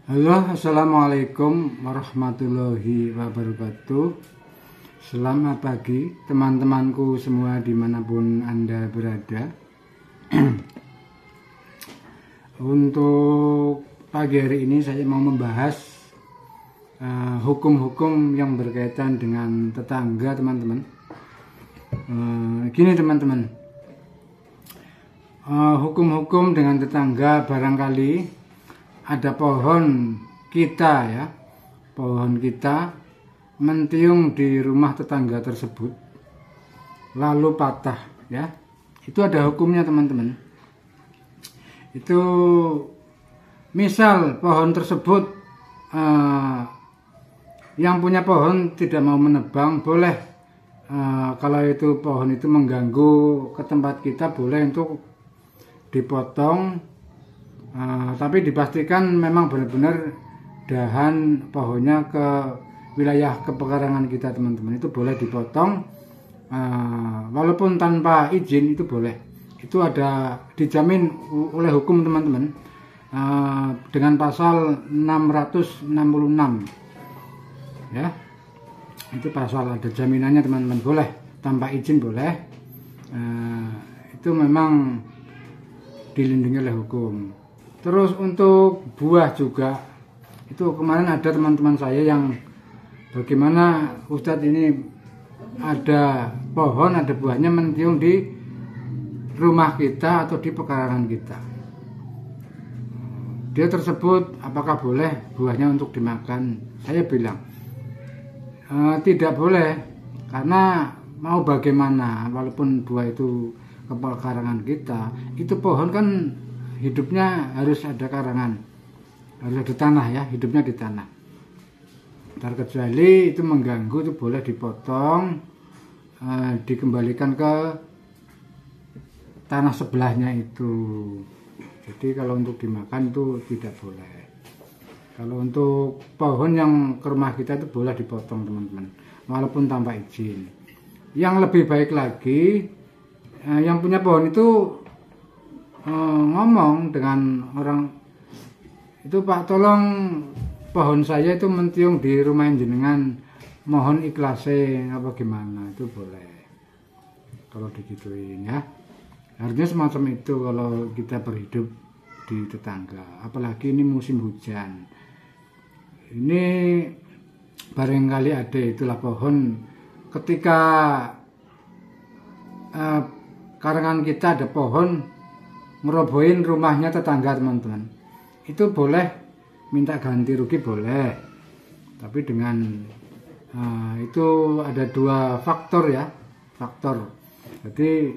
Halo, assalamualaikum warahmatullahi wabarakatuh. Selamat pagi teman-temanku semua dimanapun Anda berada. Untuk pagi hari ini saya mau membahas hukum-hukum yang berkaitan dengan tetangga, teman-teman. Gini teman-teman, hukum-hukum dengan tetangga, barangkali ada pohon kita ya, pohon kita mentiung di rumah tetangga tersebut lalu patah ya, itu ada hukumnya teman-teman. Itu misal pohon tersebut yang punya pohon tidak mau menebang, boleh kalau itu pohon itu mengganggu ke tempat kita, boleh untuk dipotong. Tapi dipastikan memang benar-benar dahan pohonnya ke wilayah kepekarangan kita, teman-teman. Itu boleh dipotong, walaupun tanpa izin itu boleh. Itu ada dijamin oleh hukum, teman-teman, dengan pasal 666 ya. Itu pasal, ada jaminannya teman-teman, boleh tanpa izin, boleh. Itu memang dilindungi oleh hukum. Terus untuk buah juga, itu kemarin ada teman-teman saya yang bagaimana Ustadz ini ada pohon, ada buahnya mentiung di rumah kita atau di pekarangan kita. Dia tersebut apakah boleh buahnya untuk dimakan? Saya bilang tidak boleh, karena mau bagaimana walaupun buah itu ke pekarangan kita, itu pohon kan hidupnya harus ada karangan, harus ada tanah ya, hidupnya di tanah. Terkecuali itu mengganggu, itu boleh dipotong, dikembalikan ke tanah sebelahnya itu. Jadi kalau untuk dimakan itu tidak boleh. Kalau untuk pohon yang ke rumah kita itu boleh dipotong, teman-teman, walaupun tanpa izin. Yang lebih baik lagi, yang punya pohon itu ngomong dengan orang itu, Pak, tolong pohon saya itu mentiung di rumah jenengan, mohon ikhlase apa gimana, itu boleh kalau digituin ya. Harusnya semacam itu kalau kita berhidup di tetangga, apalagi ini musim hujan. Ini barangkali ada itulah pohon, ketika karangan kita ada pohon ngerobohin rumahnya tetangga, teman-teman, itu boleh minta ganti rugi, boleh. Tapi dengan itu ada dua faktor ya, faktor. Jadi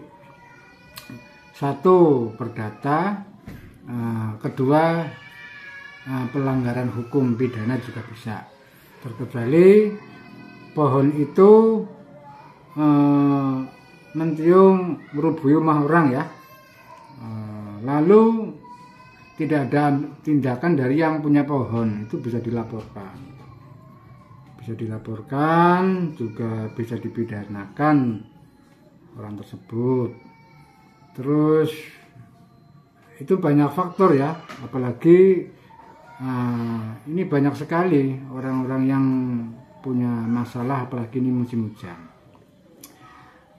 satu perdata, kedua pelanggaran hukum pidana juga bisa. Terkecuali pohon itu mentiung merubui rumah orang ya, lalu tidak ada tindakan dari yang punya pohon, itu bisa dilaporkan. Bisa dilaporkan, juga bisa dipidanakan orang tersebut. Terus itu banyak faktor ya, apalagi ini banyak sekali orang-orang yang punya masalah, apalagi ini musim hujan.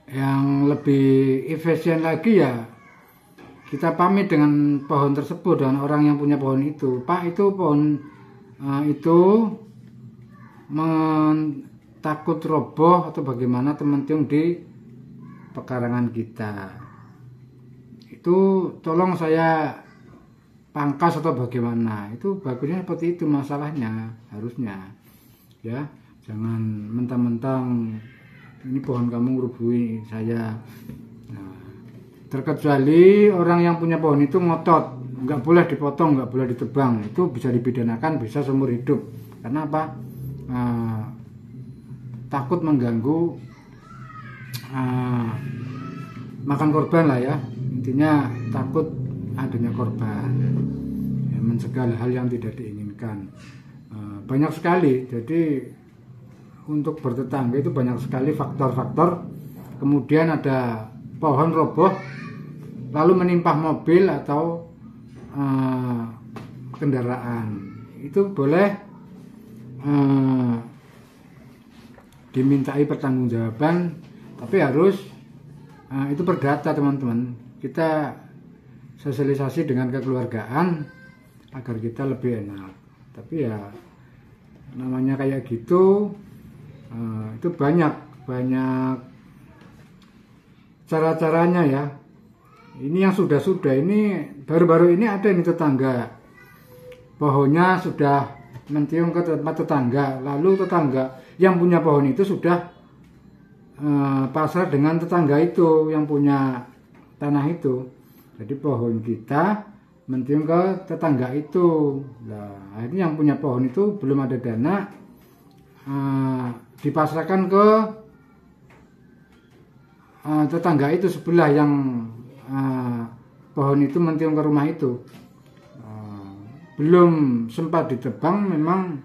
Yang lebih efisien lagi ya, kita pamit dengan pohon tersebut, dengan orang yang punya pohon itu. Pak, itu pohon itu takut roboh atau bagaimana, teman-teman, di pekarangan kita. Itu tolong saya pangkas atau bagaimana. Itu bagusnya seperti itu masalahnya, harusnya ya. Jangan mentang-mentang ini pohon kamu ngerubui saya. Terkecuali orang yang punya pohon itu ngotot, nggak boleh dipotong, nggak boleh ditebang, itu bisa dipidanakan, bisa seumur hidup. Karena apa? Takut mengganggu makan korban lah ya, intinya takut adanya korban ya, mencegah hal yang tidak diinginkan. Banyak sekali, jadi untuk bertetangga itu banyak sekali faktor-faktor. Kemudian ada pohon roboh lalu menimpa mobil atau kendaraan, itu boleh dimintai pertanggungjawaban, tapi harus itu perdata teman-teman. Kita sosialisasi dengan kekeluargaan agar kita lebih enak. Tapi ya namanya kayak gitu, itu banyak cara-caranya ya. Ini yang sudah ini baru-baru ini ada ini tetangga, pohonnya sudah mencium ke tempat tetangga, lalu tetangga yang punya pohon itu sudah pasrah dengan tetangga itu yang punya tanah itu. Jadi pohon kita mencium ke tetangga itu. Nah, akhirnya yang punya pohon itu belum ada dana, dipasrahkan ke tetangga itu sebelah yang pohon itu mencium ke rumah itu. Belum sempat ditebang, memang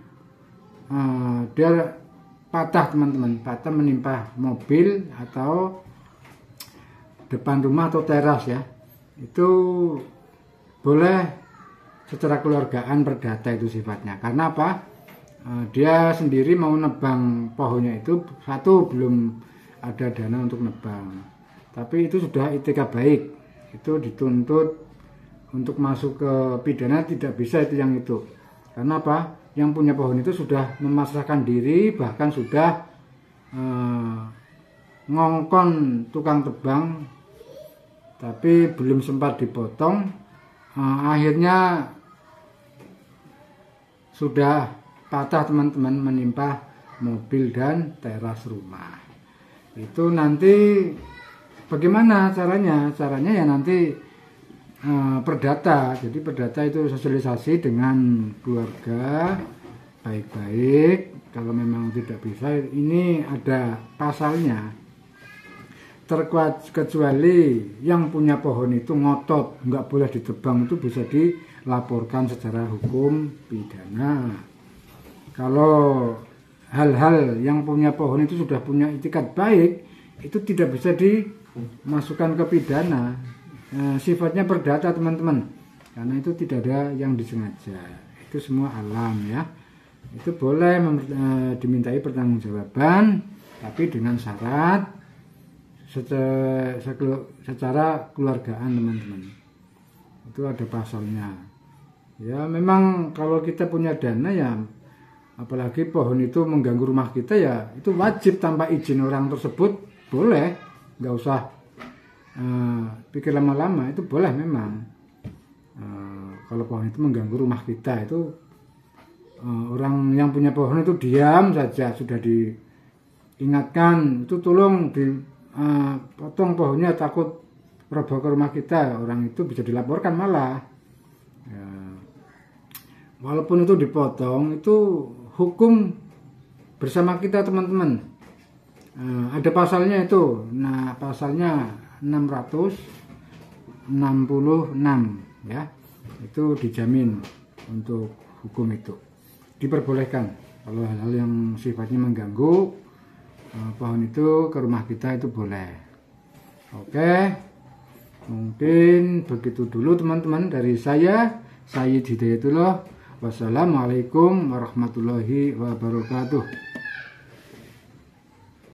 dia patah teman-teman, patah menimpa mobil atau depan rumah atau teras ya. Itu boleh secara keluargaan perdata itu sifatnya. Karena apa? Dia sendiri mau nebang pohonnya itu, satu belum ada dana untuk nebang, tapi itu sudah itikad baik, itu dituntut untuk masuk ke pidana tidak bisa itu yang itu. Karena apa? Yang punya pohon itu sudah memasrahkan diri, bahkan sudah ngongkon tukang tebang, tapi belum sempat dipotong. Akhirnya sudah patah teman-teman, menimpa mobil dan teras rumah. Itu nanti bagaimana caranya? Caranya ya nanti perdata. Jadi perdata itu sosialisasi dengan keluarga baik-baik. Kalau memang tidak bisa, ini ada pasalnya. Terkecuali yang punya pohon itu ngotot nggak boleh ditebang, itu bisa dilaporkan secara hukum pidana. Kalau hal-hal yang punya pohon itu sudah punya itikad baik, itu tidak bisa dimasukkan ke pidana. Sifatnya perdata teman-teman, karena itu tidak ada yang disengaja, itu semua alam ya. Itu boleh dimintai pertanggungjawaban, tapi dengan syarat secara keluargaan teman-teman. Itu ada pasalnya ya. Memang kalau kita punya dana ya, apalagi pohon itu mengganggu rumah kita ya, itu wajib tanpa izin orang tersebut boleh, nggak usah pikir lama-lama, itu boleh memang. Kalau pohon itu mengganggu rumah kita, itu orang yang punya pohon itu diam saja, sudah diingatkan itu tolong dipotong pohonnya, takut roboh ke rumah kita, orang itu bisa dilaporkan malah ya. Walaupun itu dipotong, itu hukum bersama kita teman-teman. Ada pasalnya itu. Nah, pasalnya 666 ya. Itu dijamin untuk hukum itu. Diperbolehkan kalau hal-hal yang sifatnya mengganggu pohon itu ke rumah kita, itu boleh. Oke. Mungkin begitu dulu teman-teman dari saya, Sayyid Hidayatullah. Wassalamualaikum warahmatullahi wabarakatuh.